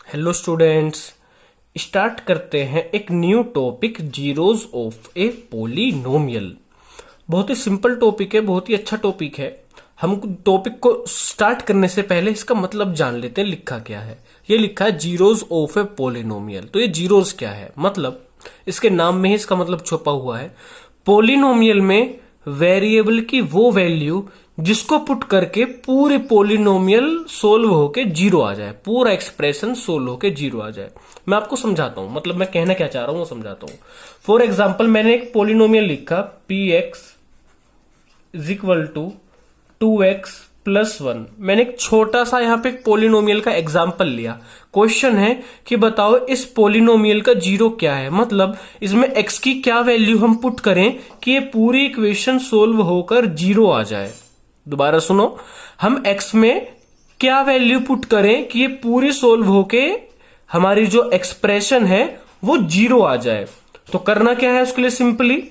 Hello students, start करते हैं एक new topic zeros of A polynomial. बहुत ही सिंपल टॉपिक है, बहुत ही अच्छा टॉपिक है। हम टॉपिक को स्टार्ट करने से पहले इसका मतलब जान लेते हैं लिखा क्या है। ये लिखा है जीरोज ऑफ ए पोलिनोमियल। तो ये जीरोज क्या है, मतलब इसके नाम में ही इसका मतलब छुपा हुआ है। पोलिनोमियल में वेरिएबल की वो वैल्यू जिसको पुट करके पूरे पोलिनोमियल सोल्व होके जीरो आ जाए, पूरा एक्सप्रेशन सोल्व होके जीरो आ जाए। मैं आपको समझाता हूं, मतलब मैं कहना क्या चाह रहा हूं वो समझाता हूं। फॉर एग्जाम्पल मैंने एक पोलिनोमियल लिखा P x is equal to 2x plus 1। मैंने एक छोटा सा यहां पे एक पोलिनोमियल का एग्जाम्पल लिया। क्वेश्चन है कि बताओ इस पोलिनोमियल का जीरो क्या है, मतलब इसमें x की क्या वैल्यू हम पुट करें कि ये पूरी इक्वेशन सोल्व होकर जीरो आ जाए। दोबारा सुनो, हम x में क्या वैल्यू पुट करें कि ये पूरी सोल्व होके हमारी जो एक्सप्रेशन है वो जीरो आ जाए। तो करना क्या है उसके लिए, सिंपली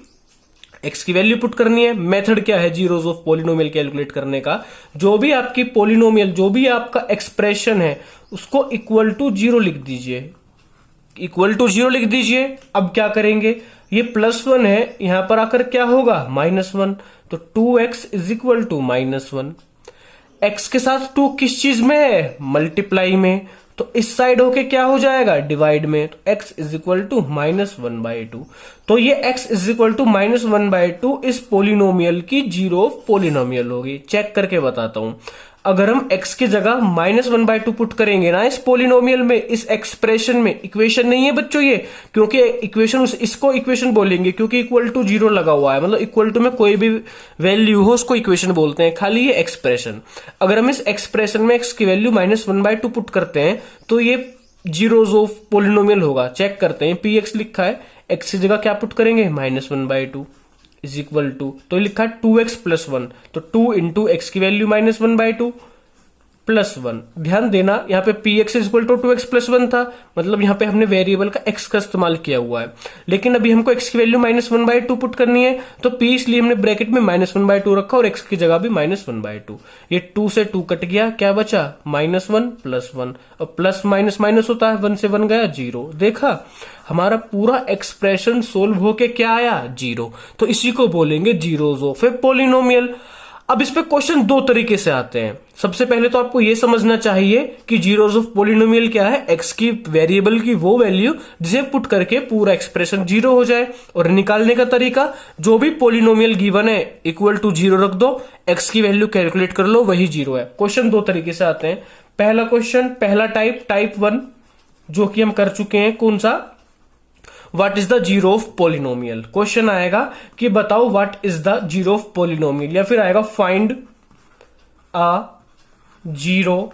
x की वैल्यू पुट करनी है। मेथड क्या है जीरोज ऑफ पोलिनोमियल कैलकुलेट करने का, जो भी आपकी पोलिनोमियल, जो भी आपका एक्सप्रेशन है उसको इक्वल टू जीरो लिख दीजिए, इक्वल टू जीरो लिख दीजिए। अब क्या करेंगे, ये प्लस 1 है, यहां पर आकर क्या होगा -1। तो 2x is equal to -1। x के साथ 2 किस चीज में है, मल्टीप्लाई में, तो इस साइड होके क्या हो जाएगा, डिवाइड में। तो x इज इक्वल टू -1/2। तो ये x इज इक्वल टू -1/2 इस पोलिनोमियल की जीरो पोलिनोमियल होगी। चेक करके बताता हूं, अगर हम x की जगह -1/2 पुट करेंगे ना इस पोलिनोमियल में, इस एक्सप्रेशन में, इक्वेशन नहीं है बच्चों ये, क्योंकि इक्वेशन इसको इक्वेशन बोलेंगे क्योंकि इक्वल टू जीरो लगा हुआ है, मतलब इक्वल टू में कोई भी वैल्यू हो उसको इक्वेशन बोलते हैं, खाली ये एक्सप्रेशन। अगर हम इस एक्सप्रेशन में x की वैल्यू -1/2 पुट करते हैं तो ये जीरोज ऑफ पोलिनोमियल होगा। चेक करते हैं, पी एक्स लिखा है, x की जगह क्या पुट करेंगे, -1/2 इज इक्वल टू, तो लिखा है 2x प्लस 1, तो 2 इंटू एक्स की वैल्यू -1/2 प्लस 1। ध्यान देना यहाँ पे P x is equal to 2x plus 1 था, मतलब यहाँ पे हमने वेरिएबल का x का इस्तेमाल किया हुआ है। लेकिन अभी हमको x की वैल्यू -1/2 पुट करनी है, तो p इसलिए हमने ब्रैकेट में -1/2 रखा और x की जगह भी -1/2। ये 2 से 2 कट गया, क्या बचा, -1 प्लस 1, और प्लस माइनस माइनस होता है, 1 से 1 गया, 0। देखा, हमारा पूरा एक्सप्रेशन सोल्व होके क्या आया, जीरो। तो इसी को बोलेंगे जीरोज ऑफ ए पोलिनोमियल। अब इस पे क्वेश्चन दो तरीके से आते हैं। सबसे पहले तो आपको यह समझना चाहिए कि जीरोज ऑफ पोलिनोमियल क्या है, एक्स की वेरिएबल की वो वैल्यू जिसे पुट करके पूरा एक्सप्रेशन जीरो हो जाए। और निकालने का तरीका, जो भी पोलिनोमियल गिवन है इक्वल टू जीरो रख दो, एक्स की वैल्यू कैलकुलेट कर लो, वही जीरो है। क्वेश्चन दो तरीके से आते हैं। पहला क्वेश्चन, पहला टाइप 1, जो कि हम कर चुके हैं, कौन सा, what is the zero of polynomial. Question आएगा कि बताओ what is the zero of polynomial, या फिर आएगा find a zero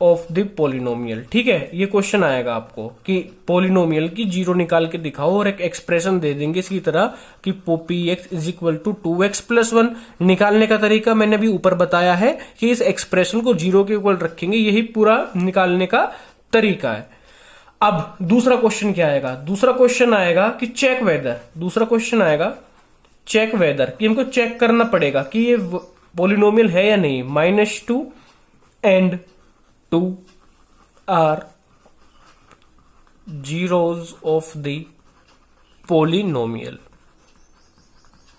of the polynomial. ठीक है, ये क्वेश्चन आएगा आपको कि पोलिनोमियल की जीरो निकाल के दिखाओ, और एक एक्सप्रेशन दे देंगे इसकी तरह कि P x is equal to 2x plus 1। निकालने का तरीका मैंने भी ऊपर बताया है कि इस एक्सप्रेशन को जीरो के इक्वल रखेंगे, यही पूरा निकालने का तरीका है। अब दूसरा क्वेश्चन क्या आएगा, दूसरा क्वेश्चन आएगा कि चेक वेदर, दूसरा क्वेश्चन आएगा चेक वेदर, कि हमको चेक करना पड़ेगा कि ये पोलिनोमियल है या नहीं। -2 and 2 are zeros of the polynomial.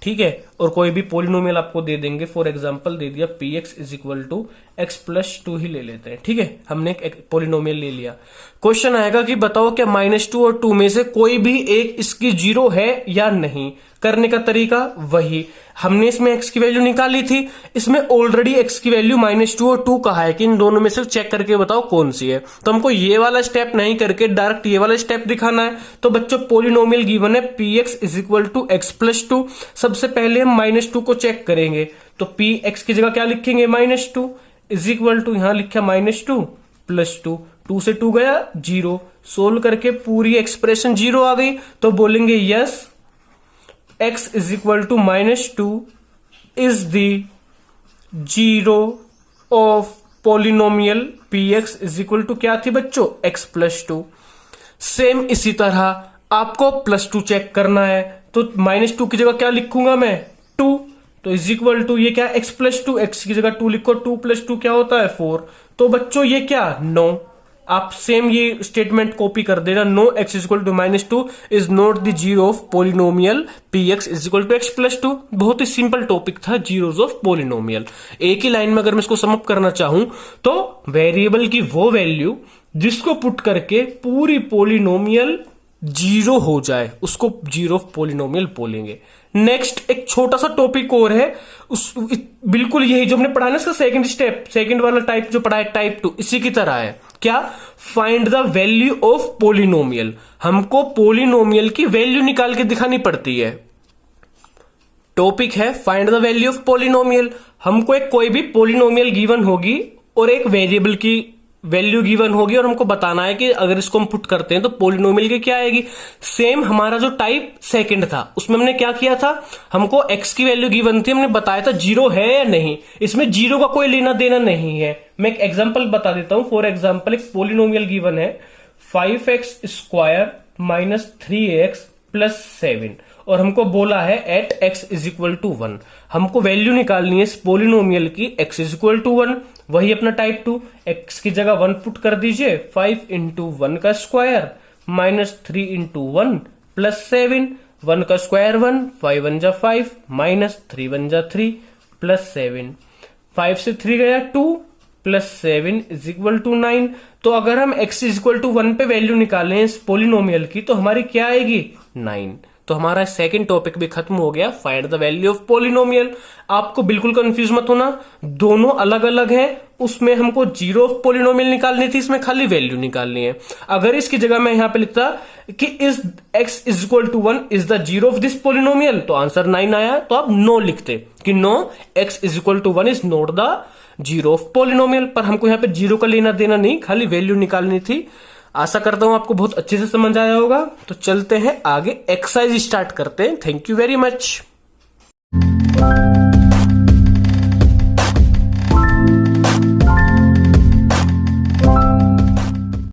ठीक है, और कोई भी पोलिनोमियल आपको दे देंगे, फॉर एग्जांपल दे दिया P x is equal to x plus 2 ही ले लेते हैं। ठीक है, हमने एक पोलिनोमियल ले लिया। क्वेश्चन आएगा कि बताओ क्या -2 और 2 में से कोई भी एक इसकी जीरो है या नहीं। करने का तरीका वही, हमने इसमें x की वैल्यू निकाली थी, इसमें ऑलरेडी x की वैल्यू -2 और 2 कहा है कि इन दोनों में से चेक करके बताओ कौन सी है। तो हमको ये वाला स्टेप नहीं करके डायरेक्ट ये वाला स्टेप दिखाना है। तो बच्चों पोलिनोमियल गिवन है P x is equal to x plus 2। सबसे पहले हम -2 को चेक करेंगे, तो पी एक्स की जगह क्या लिखेंगे, -2 इज इक्वल टू, यहां लिखा -2 प्लस 2, 2 से 2 गया, 0। सोल्व करके पूरी एक्सप्रेशन जीरो आ गई, तो बोलेंगे yes x is equal to -2 is the zero of polynomial P x is equal to, क्या थी बच्चों, x प्लस 2। सेम इसी तरह आपको +2 चेक करना है, तो -2 की जगह क्या लिखूंगा मैं, 2, तो इज इक्वल टू, ये क्या, x प्लस 2, एक्स की जगह 2 लिखो, 2 प्लस 2 क्या होता है, 4। तो बच्चों ये क्या, 9। आप सेम ये स्टेटमेंट कॉपी कर देना, no x equal to -2 is not the zero of polynomial px is equal to x plus 2। बहुत ही सिंपल टॉपिक था जीरोस ऑफ पोलिनोमियल। एक ही लाइन में अगर मैं इसको समअप करना चाहूं तो वेरिएबल की वो वैल्यू जिसको पुट करके पूरी पोलिनोमियल जीरो हो जाए उसको जीरो ऑफ पोलिनोमियल बोलेंगे। नेक्स्ट एक छोटा सा टॉपिक और है, उस बिल्कुल यही जो हमने पढ़ा ना, इसका सेकंड स्टेप, सेकंड वाला टाइप जो पढ़ा है टाइप 2, इसी की तरह है। क्या? Find the value of polynomial. हमको पोलिनोमियल की वैल्यू निकाल के दिखानी पड़ती है। टॉपिक है find the value of polynomial. हमको एक कोई भी पोलिनोमियल गिवन होगी और एक वेरिएबल की वैल्यू गिवन होगी और हमको बताना है कि अगर इसको हम पुट करते हैं तो पोलिनोमियल की क्या आएगी। सेम हमारा जो टाइप सेकंड था उसमें हमने क्या किया था, हमको x की वैल्यू गिवन थी, हमने बताया था जीरो है या नहीं, इसमें जीरो का कोई लेना देना नहीं है। मैं एक एग्जांपल बता देता हूं। फॉर एग्जांपल एक पोलिनोमियल गिवन है 5x square minus 3x plus 7 और हमको बोला है at x is equal to 1। हमको वैल्यू निकालनी है इस पोलिनोमियल की x इज इक्वल टू 1। वही अपना टाइप 2, x की जगह 1 पुट कर दीजिए, 5 इंटू 1 का स्क्वायर माइनस 3 इंटू 1 प्लस 7, 1 का स्क्वायर 1, 5 1 जा 5 माइनस 3 1 जा 3 प्लस 7, 5 से 3 गया 2 प्लस 7 इज इक्वल टू 9। तो अगर हम x इज इक्वल टू 1 पे वैल्यू निकालें इस पोलिनोमियल की तो हमारी क्या आएगी 9। तो हमारा सेकंड टॉपिक भी खत्म हो गया, find the value of polynomial. आपको बिल्कुल कंफ्यूज मत होना, दोनों अलग अलग हैं। उसमें हमको जीरो ऑफ पोलिनोमियल निकालनी थी, इसमें खाली वैल्यू निकालनी है। अगर इसकी जगह मैं यहां पे लिखता कि is x is equal to 1 is the zero of this polynomial तो आंसर 9 आया, तो आप नो लिखते कि no x is equal to 1 is not the zero of polynomial. पर हमको यहाँ पे जीरो का लेना देना नहीं, खाली वैल्यू निकालनी थी। आशा करता हूं आपको बहुत अच्छे से समझ आया होगा। तो चलते हैं आगे, एक्सरसाइज स्टार्ट करते हैं। Thank you very much.